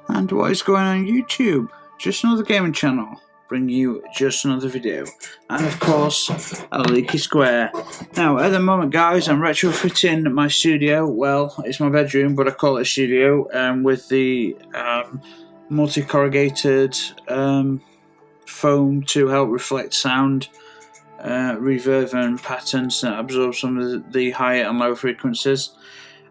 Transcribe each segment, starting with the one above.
And what is going on YouTube? Just another gaming channel, bring you just another video, and of course a leaky square. Now at the moment guys, I'm retrofitting my studio. Well, it's my bedroom but I call it a studio, with the multi-corrugated foam to help reflect sound, reverb and patterns that absorb some of the higher and lower frequencies.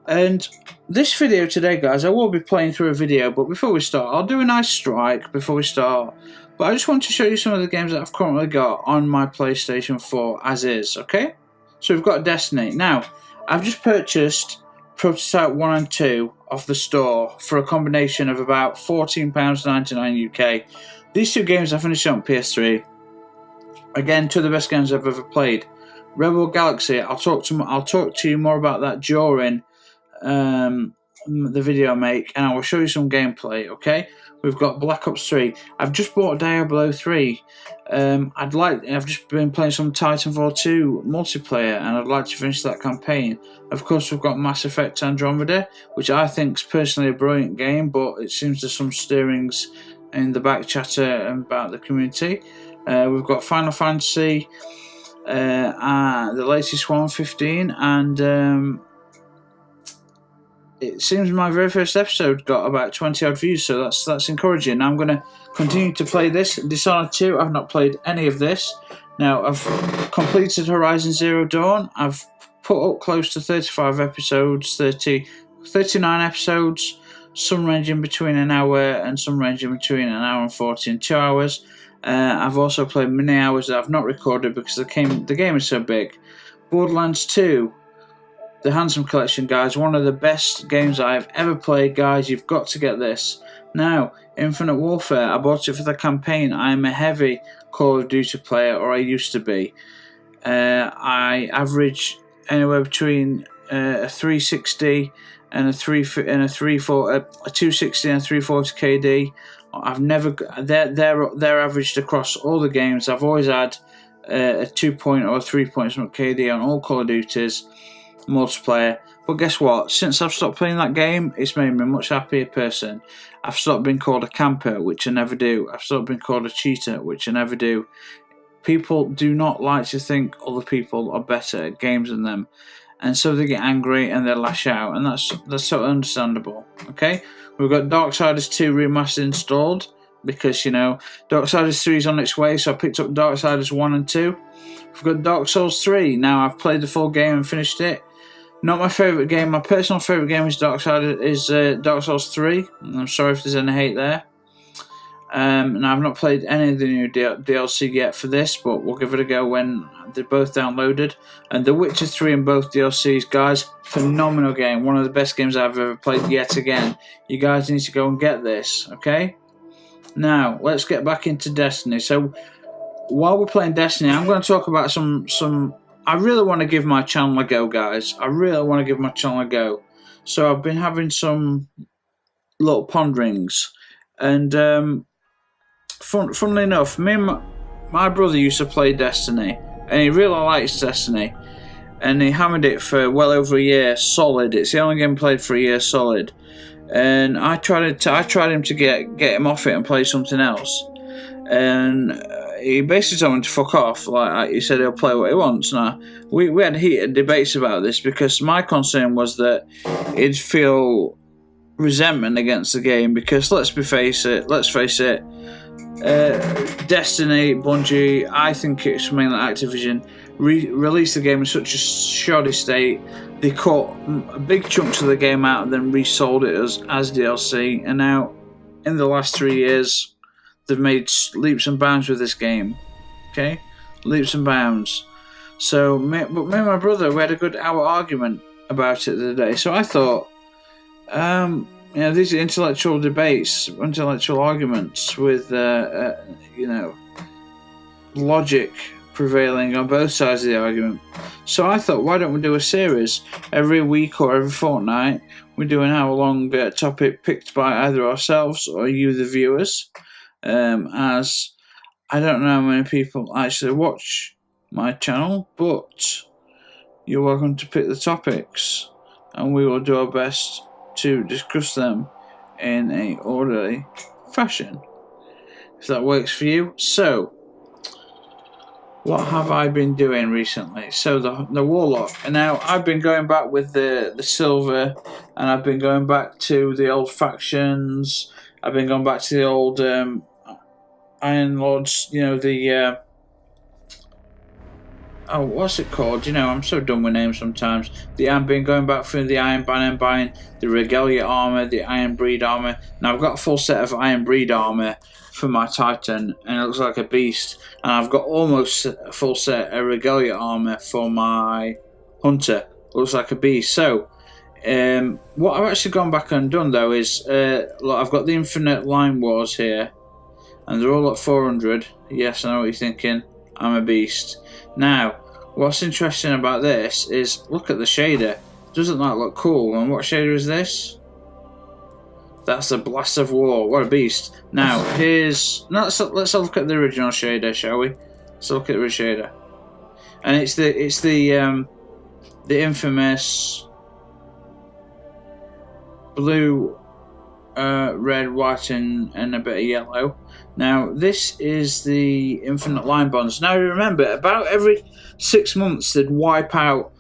And this video today guys, I will be playing through a video, but before we start I'll do a nice strike before we start. But I just want to show you some of the games that I've currently got on my PlayStation 4 as is, okay? So we've got Destiny. Now, I've just purchased Prototype 1 and 2 off the store for a combination of about £14.99 UK. These two games I finished on PS3. Again, two of the best games I've ever played. Rebel Galaxy, I'll talk to you more about that during the video I make, and I will show you some gameplay, okay? We've got Black Ops 3. I've just bought Diablo 3. I've just been playing some Titanfall 2 multiplayer, and I'd like to finish that campaign. Of course, we've got Mass Effect Andromeda, which I think is personally a brilliant game, but it seems there's some stirrings in the back chatter about the community. We've got Final Fantasy, the latest one, 15, and it seems my very first episode got about 20 odd views, so that's encouraging. Now I'm going to continue to play this. Dishonored 2, I've not played any of this. Now I've completed Horizon Zero Dawn. I've put up close to 35 episodes, 39 episodes, some ranging between an hour and some ranging between an hour and 40 and 2 hours. I've also played many hours that I've not recorded because the game is so big. Borderlands 2, the Handsome Collection, guys, one of the best games I've ever played, guys. You've got to get this. Now, Infinite Warfare, I bought it for the campaign. I'm a heavy Call of Duty player, or I used to be. I average anywhere between a 360 and a 260 and a 340 KD. I've never they're averaged across all the games. I've always had a 2 point or a 3 point KD on all Call of Duties multiplayer. But guess what? Since I've stopped playing that game, it's made me a much happier person. I've stopped being called a camper, which I never do. I've stopped being called a cheater, which I never do. People do not like to think other people are better at games than them, and so they get angry and they lash out, and that's so understandable. Okay, we've got Darksiders 2 remastered installed because, you know, Darksiders 3 is on its way, so I picked up Darksiders 1 and 2. We've got Dark Souls 3. Now I've played the full game and finished it. Not my favourite game. My personal favourite game is Dark Souls 3. I'm sorry if there's any hate there. And I've not played any of the new DLC yet for this, but we'll give it a go when they're both downloaded. And The Witcher 3 and both DLCs, guys, phenomenal game. One of the best games I've ever played yet again. You guys need to go and get this, okay? Now, let's get back into Destiny. So, while we're playing Destiny, I'm going to talk about some I really want to give my channel a go, guys. I really want to give my channel a go. So I've been having some little ponderings. And funnily enough, me and my brother used to play Destiny. And he really likes Destiny. And he hammered it for well over a year solid. It's the only game played for a year solid. And I tried him to get him off it and play something else. And he basically told me to fuck off. Like he said, he'll play what he wants. Now we had heated debates about this because my concern was that he'd feel resentment against the game because let's face it, Destiny, Bungie, I think it's mainly Activision, released the game in such a shoddy state. They cut big chunks of the game out and then resold it as DLC, and now in the last 3 years they've made leaps and bounds with this game. Okay? Leaps and bounds. So, me and my brother, we had a good hour argument about it the other day. So I thought, these are intellectual debates, intellectual arguments with, logic prevailing on both sides of the argument. So I thought, why don't we do a series every week or every fortnight? We do an hour-long topic picked by either ourselves or you, the viewers. As I don't know how many people actually watch my channel, but you're welcome to pick the topics and we will do our best to discuss them in a orderly fashion, if that works for you. So, what have I been doing recently? So the Warlock, and now I've been going back with the silver, and I've been going back to the old factions. I've been going back to the old Iron Lords. You know, the oh, what's it called? You know, I'm so done with names sometimes. I've been going back through the Iron Banner and buying the Regalia armor, the Iron Breed armor. Now I've got a full set of Iron Breed armor for my Titan, and it looks like a beast. And I've got almost a full set of Regalia armor for my Hunter. Looks like a beast. So, what I've actually gone back and done though is, look, I've got the Infinite Line Wars here, and they're all at 400. Yes, I know what you're thinking. I'm a beast. Now, what's interesting about this is, look at the shader. Doesn't that look cool? And what shader is this? That's the Blast of War. What a beast. Now, let's have a look at the original shader, shall we? Let's look at the shader. And it's the infamous blue, red, white, and a bit of yellow. Now, this is the Infinite Line Bonds. Now, remember, about every 6 months, they'd wipe out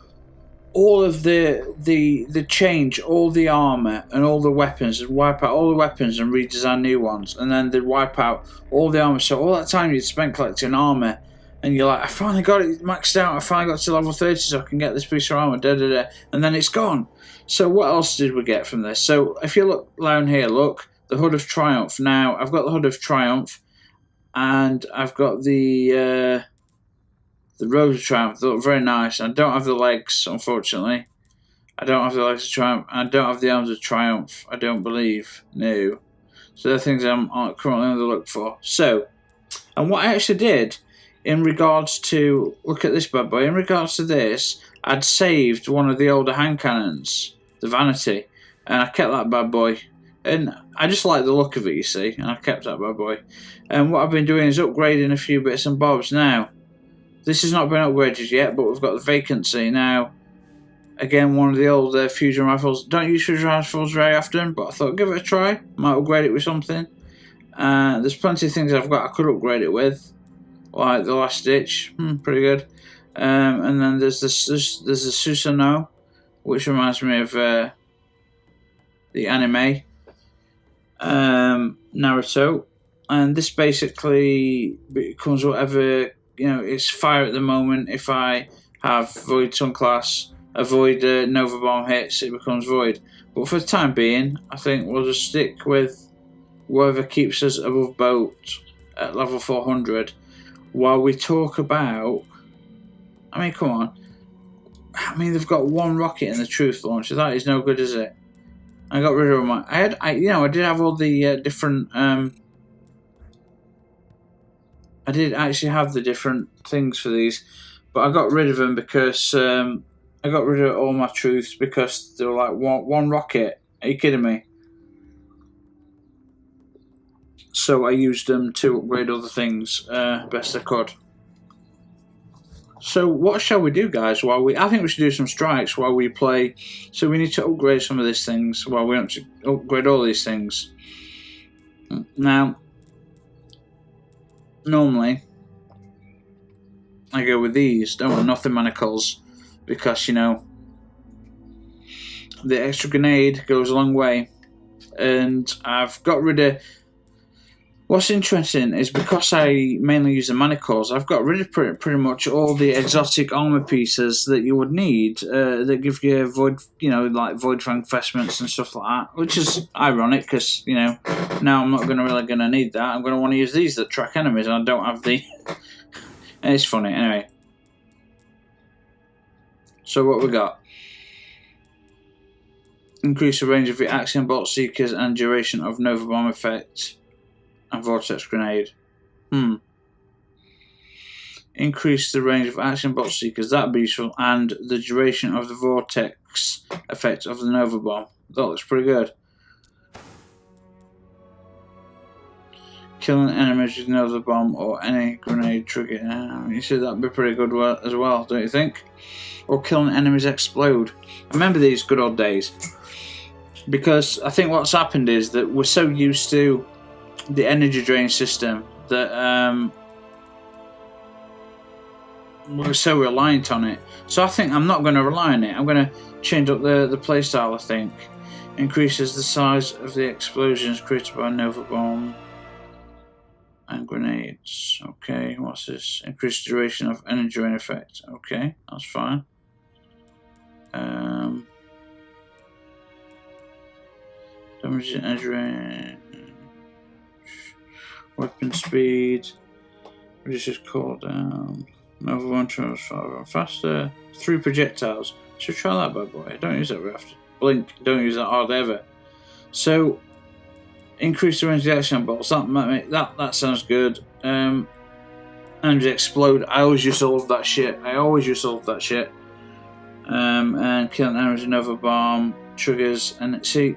all of the change, all the armor, and all the weapons. They'd wipe out all the weapons and redesign new ones. And then they'd wipe out all the armor. So all that time you'd spent collecting armor, and you're like, I finally got it maxed out. I finally got to level 30 so I can get this piece of armor, and then it's gone. So what else did we get from this? So if you look down here, look, the Hood of Triumph. Now, I've got the Hood of Triumph, and I've got the Rose of Triumph. They look very nice. I don't have the legs, unfortunately. I don't have the legs of Triumph. I don't have the arms of Triumph, I don't believe. No. So they're things I'm currently on the look for. So, and what I actually did in regards to, look at this bad boy, in regards to this, I'd saved one of the older hand cannons, the Vanity, and I kept that bad boy. And I just like the look of it, you see, and I kept that bad boy. And what I've been doing is upgrading a few bits and bobs. Now, this has not been upgraded yet, but we've got the Vacancy. Now, again, one of the old fusion rifles. Don't use fusion rifles very often, but I thought give it a try. Might upgrade it with something. There's plenty of things I've got I could upgrade it with, like the Last Ditch, pretty good. And then there's the Susanoo, which reminds me of the anime Naruto. And this basically becomes whatever, you know, it's fire at the moment. If I have Void Sunclass, avoid Nova Bomb hits, it becomes Void. But for the time being, I think we'll just stick with whatever keeps us above boat at level 400 while we talk about, I mean, come on. I mean, they've got one rocket in the Truth launcher. That is no good, is it? I got rid of my. I did have all the different. I did actually have the different things for these, but I got rid of them because I got rid of all my Truths because they were like one rocket. Are you kidding me? So I used them to upgrade other things best I could. So what shall we do, guys? I think we should do some strikes while we play. So we need to upgrade some of these things while we want to upgrade all these things. Now, normally I go with these. Don't want nothing manacles because, you know, the extra grenade goes a long way. And I've got rid of. What's interesting is because I mainly use the manacles, I've got rid of pretty much all the exotic armor pieces that you would need that give you void, you know, like void fang vestments and stuff like that. Which is ironic because, you know, now I'm not really going to need that. I'm going to want to use these that track enemies, and I don't have the. And it's funny anyway. So what we got? Increase the range of your action bolt seekers and duration of Nova Bomb effect. And Vortex Grenade. Increase the range of action bolt seekers. That'd be useful. And the duration of the Vortex effect of the Nova Bomb. That looks pretty good. Killing enemies with Nova Bomb or any grenade trigger. You see, that'd be pretty good as well, don't you think? Or killing enemies explode. I remember these good old days. because I think what's happened is that we're so used to the energy drain system that we're so reliant on it. So I think I'm not going to rely on it. I'm going to change up the playstyle, I think. Increases the size of the explosions created by Nova Bomb and grenades. Okay, what's this? Increased duration of energy drain effect. Okay, that's fine. Damage energy drain. Weapon speed. Reduces cooldown. Nova Bomb travels farther and faster. 3 projectiles. Should try that bad boy. Don't use that very often. Blink. Don't use that hard ever. So, increase the range of the action bolts. That sounds good. Energy explode. I always used to love that shit. And killing enemies with Nova Bomb triggers. And see,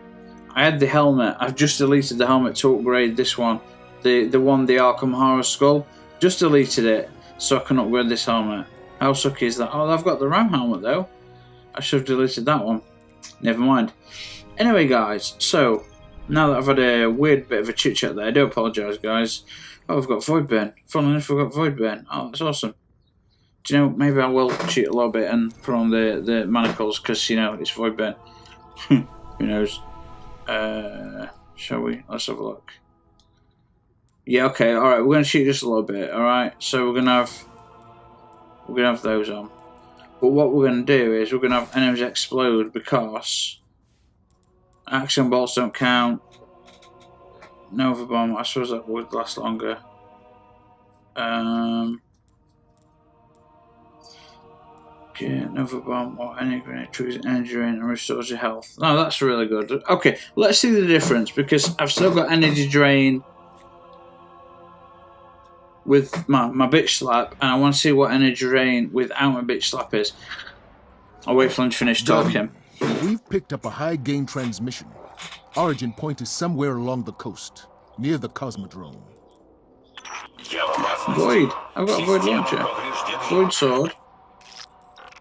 I had the helmet. I've just deleted the helmet to upgrade this one. The Arkham Horror Skull. Just deleted it so I can upgrade this helmet. How sucky is that? Oh, I've got the RAM helmet though. I should have deleted that one. Never mind. Anyway, guys, so now that I've had a weird bit of a chit chat there, I do apologise, guys. Oh, I've got Void Burn. Funnily enough, I've got Void Burn. Oh, that's awesome. Do you know, maybe I will cheat a little bit and put on the manacles because, you know, it's Void Burn. Who knows? Shall we? Let's have a look. Yeah, okay, alright, we're going to cheat just a little bit, alright? So we're going to have those on. But what we're going to do is we're going to have enemies explode because action bolts don't count. Nova Bomb, I suppose that would last longer. Okay, Nova Bomb or any grenade triggers energy drain and restores your health. No, that's really good. Okay, let's see the difference because I've still got energy drain with my bitch slap, and I want to see what energy drain without my bitch slap is. I'll wait for him to finish talking. We've picked up a high gain transmission. Origin point is somewhere along the coast, near the Cosmodrome. Void. I've got a Void launcher. Void sword.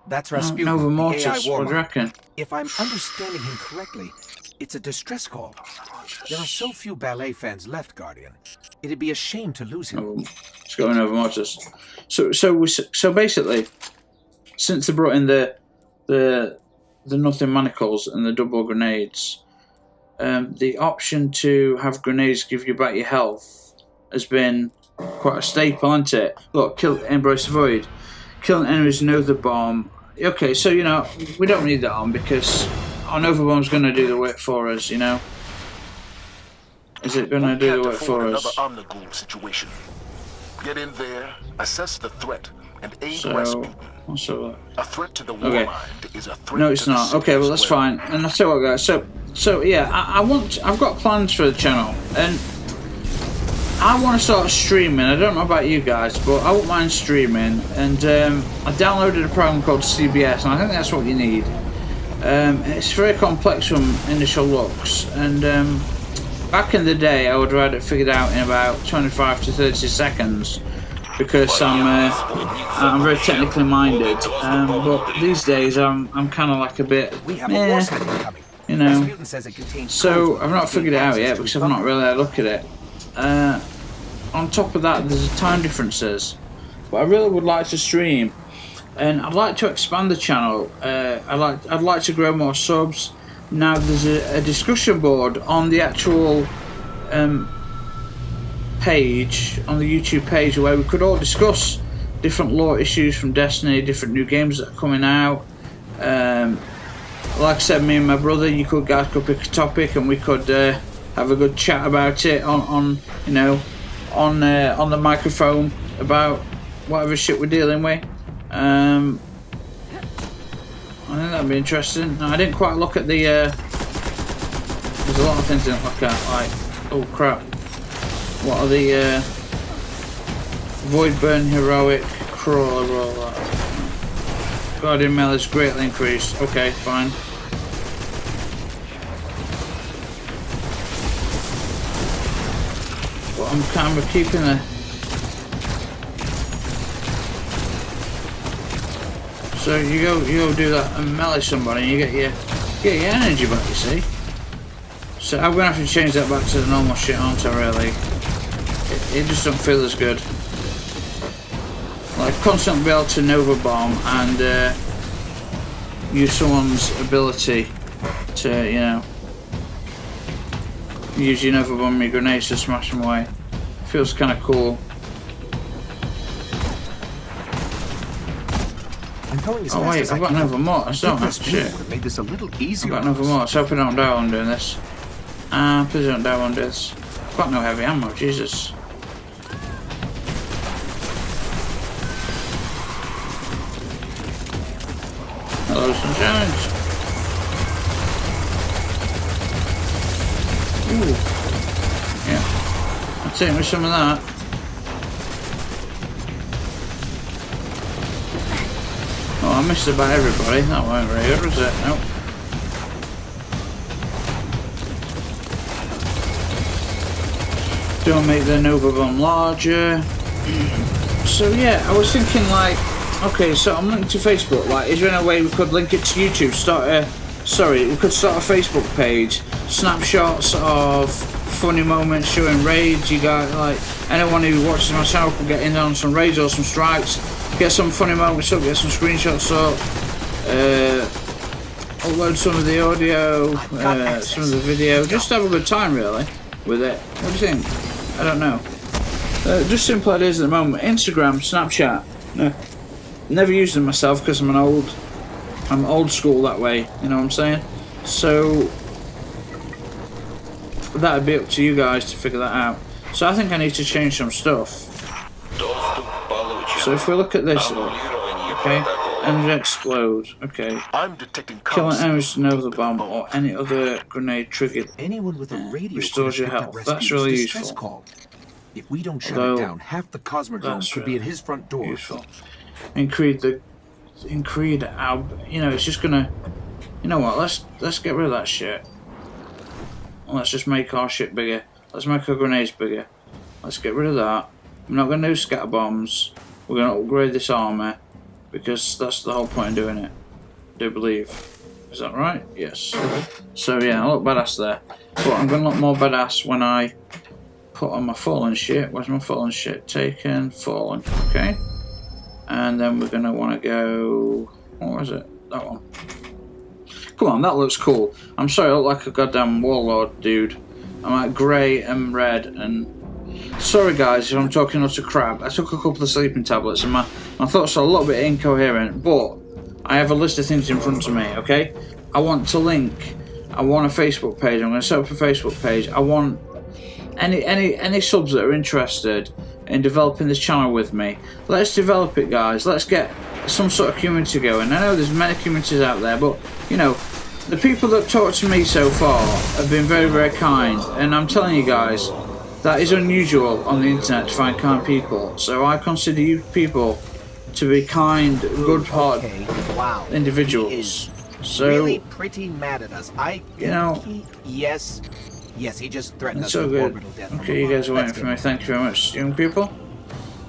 That's Rasputin, Nova the Mortis. AI What do you Warlock. reckon? If I'm understanding him correctly, it's a distress call. There are so few ballet fans left, Guardian. It'd be a shame to lose him. It's going over Mortis. So basically, since they brought in the nothing manacles and the double grenades, the option to have grenades give you back your health has been quite a staple, hasn't it? Look, Embrace the Void, killing enemies with Nova Bomb. Okay, so you know we don't need that on because our Nova Bomb's going to do the work for us. You know, is it going to do the work for us? Situation. Get in there, assess the threat, and aid So, Rasputin. A threat to the war okay. mind is a threat. No, it's not. Okay, well that's fine. And I'll tell you what, guys. So yeah, I've got plans for the channel, and I want to start streaming. I don't know about you guys, but I won't mind streaming. And I downloaded a program called CBS, and I think that's what you need. It's very complex from initial looks, and back in the day, I would have had it figured out in about 25 to 30 seconds because I'm very technically minded. But these days, I'm kind of like a bit, you know. So I've not figured it out yet because I've not really had a look at it. On top of that, there's time differences. But I really would like to stream, and I'd like to expand the channel. I'd like to grow more subs. Now there's a discussion board on the actual page, on the YouTube page, where we could all discuss different lore issues from Destiny, different new games that are coming out. Like I said, me and my brother, guys could pick a topic and we could have a good chat about it on you know, on the microphone about whatever shit we're dealing with. I think that'd be interesting. No, I didn't quite look at the. There's a lot of things I didn't look at, like, oh crap, what are the Void Burn Heroic Crawler roll that? Guardian Mail is greatly increased. Okay, fine. But I'm kind of keeping a. So you go do that and melee somebody and you get your energy back, you see. So I'm gonna have to change that back to the normal shit, aren't I? Really, it just don't feel as good. Like constantly be able to Nova Bomb and use someone's ability to, you know, use your Nova Bomb and your grenades to smash them away. Feels kind of cool. Oh wait, I've got Nova Mortis, don't I? Shit. Made this a little easier. I've got Nova Mortis. Hope I don't die while I'm doing this. Please don't die while I'm doing this. I've got no heavy ammo, Jesus. Hello, sunshine. Ooh. Yeah. I'll take me some of that. Oh, I missed about everybody. That weren't very good, was it? Nope. Don't make the Nova Bomb larger. So yeah, I was thinking like, okay, so I'm linked to Facebook. Like, is there any way we could link it to YouTube? We could start a Facebook page. Snapshots of funny moments showing raids. You guys, like, anyone who watches my channel can get in on some raids or some strikes. Get some funny moments up, get some screenshots up, upload some of the audio, some of the video. Just have a good time, really, with it. What do you think? I don't know. Just simple ideas at the moment. Instagram, Snapchat. No, never used them myself because I'm old school that way. You know what I'm saying? So that'd be up to you guys to figure that out. So I think I need to change some stuff. So if we look at this, okay, and explode, okay. I'm detecting Killing enemies with Nova Bomb or any other grenade triggered Anyone with a radio restores your health. That's really useful. Call. If we don't shut it down, half the Cosmodrome could be at his front door. Useful. In Creed, you know, it's just gonna. You know what? Let's get rid of that shit. Let's just make our shit bigger. Let's make our grenades bigger. Let's get rid of that. I'm not gonna do scatter bombs. We're going to upgrade this armor because that's the whole point of doing it. I do believe. Is that right? Yes. So yeah, I look badass there. But I'm going to look more badass when I put on my fallen shit. Where's my fallen shit? Taken, fallen. Okay. And then we're going to want to go... What was it? That one. Come on, that looks cool. I'm sorry, I look like a goddamn warlord dude. I'm like grey and red and... Sorry guys if I'm talking utter crap. I took a couple of sleeping tablets and my thoughts are a little bit incoherent, but I have a list of things in front of me, okay? I want to link. I want a Facebook page. I'm going to set up a Facebook page. I want any subs that are interested in developing this channel with me. Let's develop it, guys. Let's get some sort of community going. I know there's many communities out there, but you know, the people that talked to me so far have been very, very kind, and I'm telling you guys, that is unusual on the internet to find kind people. So I consider you people to be kind, good-hearted individuals. So really pretty mad at us. You know, yes, he just threatened us so with good. orbital death. Okay, you guys are waiting for me. Thank you very much, young people.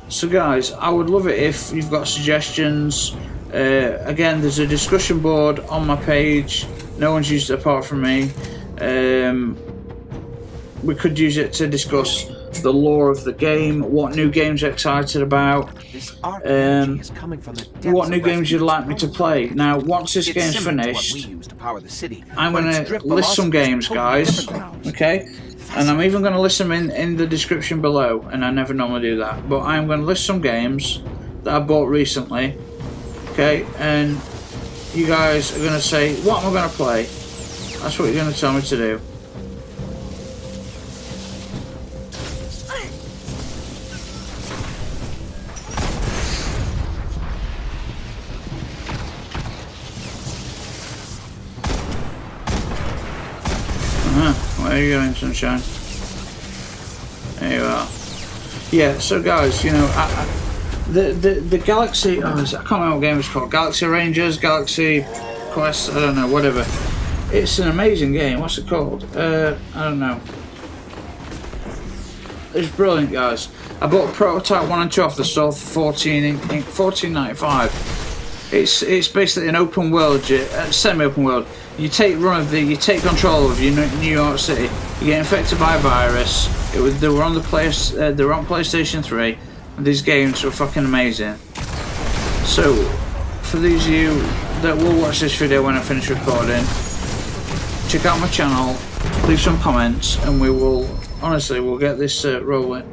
So guys, I would love it if you've got suggestions. Again, there's a discussion board on my page. No one's used it apart from me. We could use it to discuss the lore of the game, what new games you're excited about, what new games you'd like me to play. Now, once this game's finished, I'm going to list some games, guys, okay? And I'm even going to list them in the description below, and I never normally do that. But I'm going to list some games that I bought recently, okay? And you guys are going to say, what am I going to play? That's what you're going to tell me to do. Where are you going, sunshine? There you are. Yeah, so guys, you know, the Galaxy, I can't remember what game it's called, Galaxy Rangers, Galaxy Quest, I don't know, whatever. It's an amazing game. What's it called? I don't know. It's brilliant, guys. I bought Prototype 1 and 2 off the store for $14.95. It's basically an open world, semi-open world, you take control of New York City. You get infected by a virus. They were on PlayStation 3, and these games were fucking amazing. So, for these of you that will watch this video when I finish recording, check out my channel, leave some comments, and we'll get this rolling.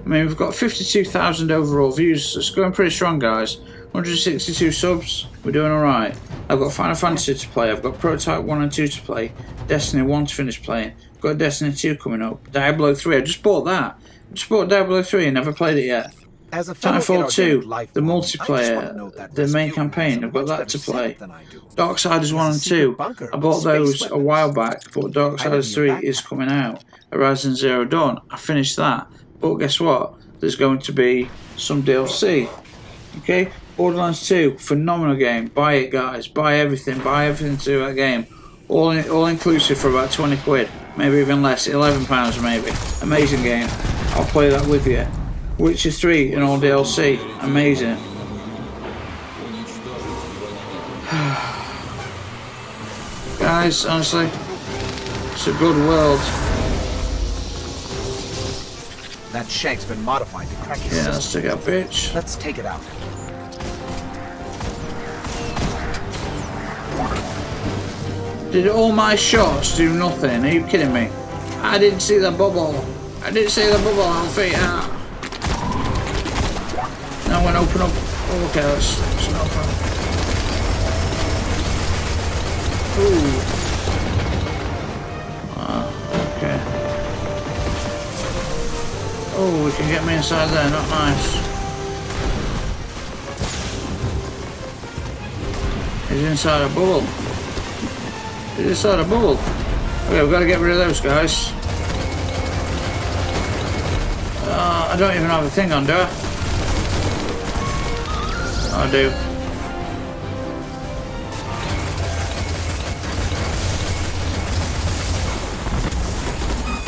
I mean, we've got 52,000 overall views, so it's going pretty strong, guys. 162 subs, we're doing alright. I've got Final Fantasy to play, I've got Prototype 1 and 2 to play, Destiny 1 to finish playing, I've got Destiny 2 coming up, Diablo 3, I just bought that. I just bought Diablo 3 and never played it yet. As a Titanfall 2, the multiplayer, the main campaign, I've got that to play. Darksiders 1 and 2, I bought those a while back, but Darksiders 3 is coming out. Horizon Zero Dawn, I finished that. But guess what? There's going to be some DLC. Okay? Borderlands 2, phenomenal game. Buy it, guys. Buy everything to do that game. All inclusive for about 20 quid. Maybe even less. £11 maybe. Amazing game. I'll play that with you. Witcher 3 and all DLC. Amazing. Guys, honestly, it's a good world. That shank's been modified to crack his Yeah, system. let's take out bitch. Let's take it out. Did all my shots do nothing? Are you kidding me? I didn't see the bubble. I didn't see the bubble, Alfie. Now I'm going to open up. Oh, okay, let's open up. Ooh. Okay. Oh, we can get me inside there, not nice. He's inside a bubble. He's inside a bubble. Okay, we've got to get rid of those guys. I don't even have a thing on, do I? I do.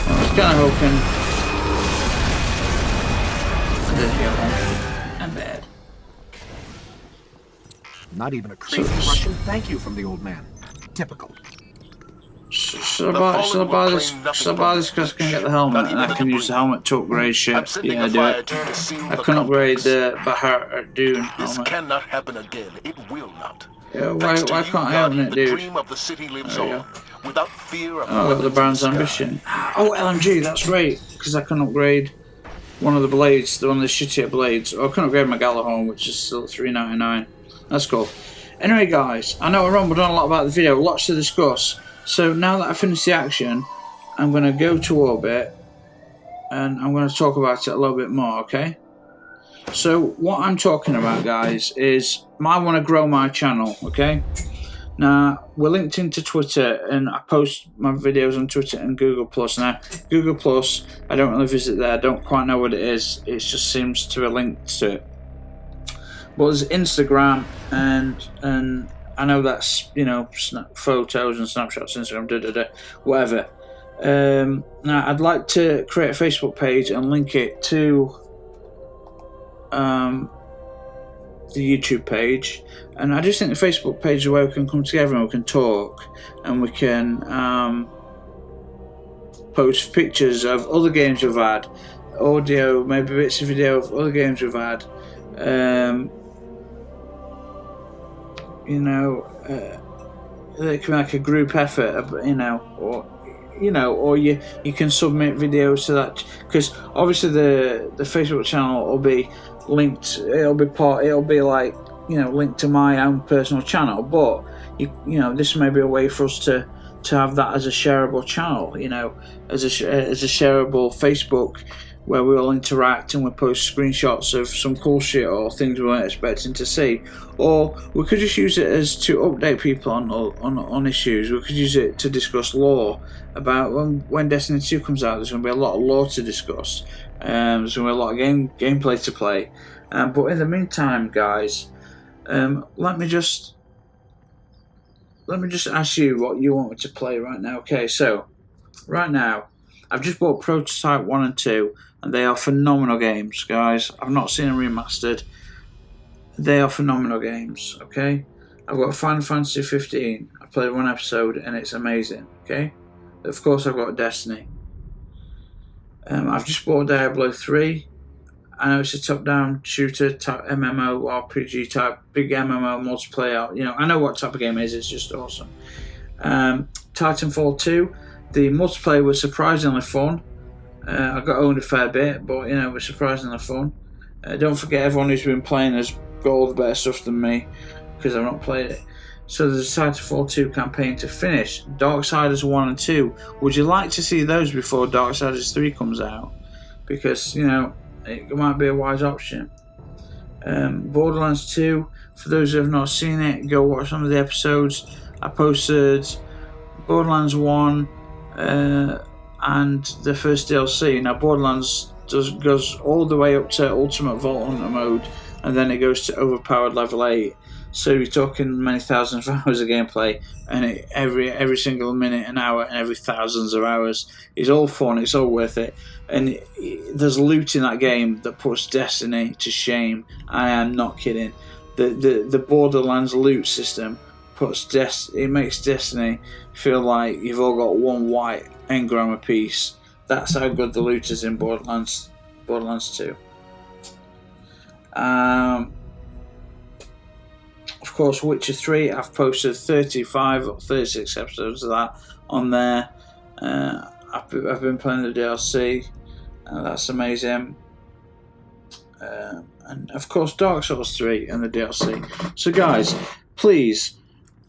I was kind of hoping. I didn't get one. I'm bad. Not even a crazy Russian thank you from the old man. Typical. Should I buy this because I can get the helmet and I can use the helmet to upgrade shit? Yeah, I do it. I can upgrade the Bahar Dune helmet. This cannot happen again. It will not. Yeah, why can't I open it, dude? Dream of the city lives on, without fear of Oh, the Baron's Ambition. Oh, LMG, that's right, because I can upgrade one of the blades, one of the shittier blades. Or I can upgrade my Galahorn, which is still $3.99. That's cool. Anyway, guys, I know I rumbled on a lot about the video, lots to discuss. So now that I've finished the action, I'm going to go to orbit and I'm going to talk about it a little bit more, okay? So what I'm talking about, guys, is I want to grow my channel, okay? Now, we're linked into Twitter and I post my videos on Twitter and Google+. Now, Google+, I don't really visit there, I don't quite know what it is. It just seems to be linked to it. But there's Instagram and I know that's, you know, photos and snapshots, Instagram, whatever. Now, I'd like to create a Facebook page and link it to the YouTube page. And I just think the Facebook page is where we can come together and we can talk and we can post pictures of other games we've had, audio, maybe bits of video of other games we've had. You know, it can be like a group effort, you know, or you can submit videos to that, because obviously the Facebook channel will be linked. It'll be like, you know, linked to my own personal channel, but you know, this may be a way for us to have that as a shareable channel, you know, as a shareable Facebook, where we all interact and we post screenshots of some cool shit or things we weren't expecting to see. Or we could just use it as to update people on issues. We could use it to discuss lore about when Destiny 2 comes out. There's going to be a lot of lore to discuss. There's going to be a lot of gameplay to play. But in the meantime, guys, let me just ask you what you want me to play right now. Okay, so right now I've just bought Prototype 1 and 2, and they are phenomenal games, guys. I've not seen them remastered. They are phenomenal games, okay? I've got Final Fantasy 15. I played one episode and it's amazing. Okay, of course I've got Destiny. I've just bought Diablo 3. I know it's a top-down shooter type MMO RPG type big MMO multiplayer. You know, I know what type of game it is. It's just awesome. Titanfall 2. The multiplayer was surprisingly fun. I got owned a fair bit, but you know, it was surprisingly fun. Don't forget, everyone who's been playing has got all the better stuff than me because I've not played it. So there's a Titanfall 2 campaign to finish. Darksiders 1 and 2. Would you like to see those before Darksiders 3 comes out? Because, you know, it might be a wise option. Borderlands 2. For those who have not seen it, go watch some of the episodes. I posted Borderlands 1 and the first DLC. Now Borderlands goes all the way up to Ultimate Vault Hunter mode, and then it goes to overpowered level 8. So you're talking many thousands of hours of gameplay, and every single minute, an hour, and every thousands of hours is all fun. It's all worth it. And there's loot in that game that puts Destiny to shame. I am not kidding. The Borderlands loot system makes Destiny feel like you've all got one white engram apiece. That's how good the loot is in Borderlands 2. Of course, Witcher 3, I've posted 35 or 36 episodes of that on there. I've been playing the DLC, that's amazing. And of course, Dark Souls 3 and the DLC. So guys, please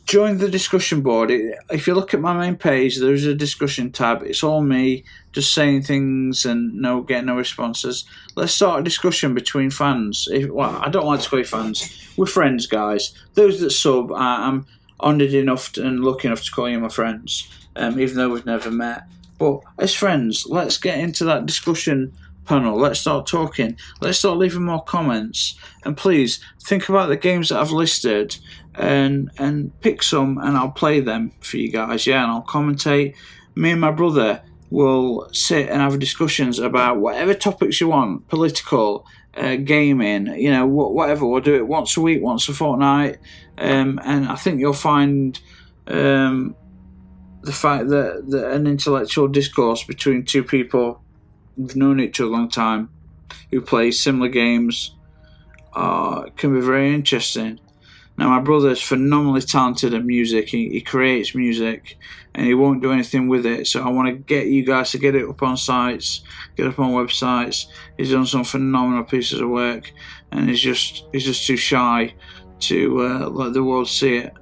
join the discussion board. If you look at my main page, there's a discussion tab. It's all me just saying things and getting no responses. Let's start a discussion between fans. I don't like to call you fans. We're friends, guys. Those that sub, I'm honoured enough and lucky enough to call you my friends, even though we've never met. But as friends, let's get into that discussion panel. Let's start talking. Let's start leaving more comments. And please think about the games that I've listed and pick some, and I'll play them for you guys. Yeah, and I'll commentate. Me and my brother will sit and have discussions about whatever topics you want, political, gaming, you know, whatever. We'll do it once a week, once a fortnight, and I think you'll find the fact that an intellectual discourse between two people who've known each other a long time, who play similar games, can be very interesting. Now, my brother's phenomenally talented at music. He creates music, and he won't do anything with it. So I want to get you guys to get it up on sites, get it up on websites. He's done some phenomenal pieces of work, and he's just too shy to let the world see it.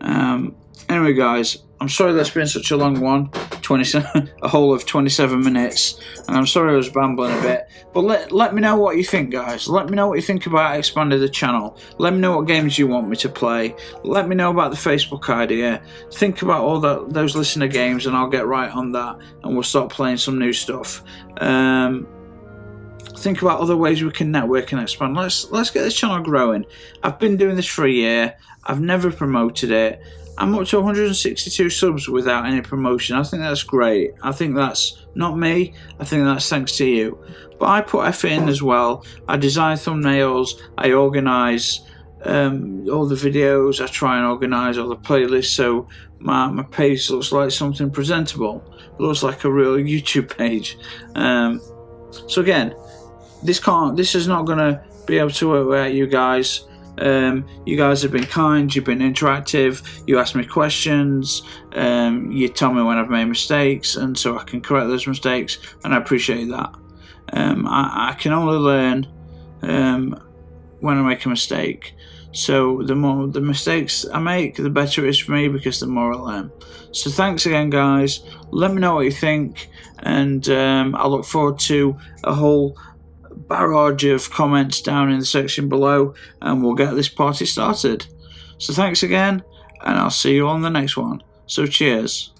Anyway, guys, I'm sorry that's been such a long one, a whole of 27 minutes, and I'm sorry I was rambling a bit, but let me know what you think, guys. Let me know what you think about expanding the channel. Let me know what games you want me to play. Let me know about the Facebook idea. Think about all those listener games, and I'll get right on that, and we'll start playing some new stuff. Think about other ways we can network and expand. Let's get this channel growing. I've been doing this for a year. I've never promoted it. I'm up to 162 subs without any promotion. I think that's great. I think that's not me. I think that's thanks to you. But I put effort in as well. I design thumbnails. I organise all the videos. I try and organise all the playlists so my page looks like something presentable. It looks like a real YouTube page. So again, this is not going to be able to work without you guys. You guys have been kind, you've been interactive, you ask me questions, you tell me when I've made mistakes, and so I can correct those mistakes, and I appreciate that. I can only learn when I make a mistake, so the more the mistakes I make, the better it is for me, because the more I learn. So thanks again, guys. Let me know what you think, and I look forward to a whole barrage of comments down in the section below, and we'll get this party started. So thanks again, and I'll see you on the next one. So cheers.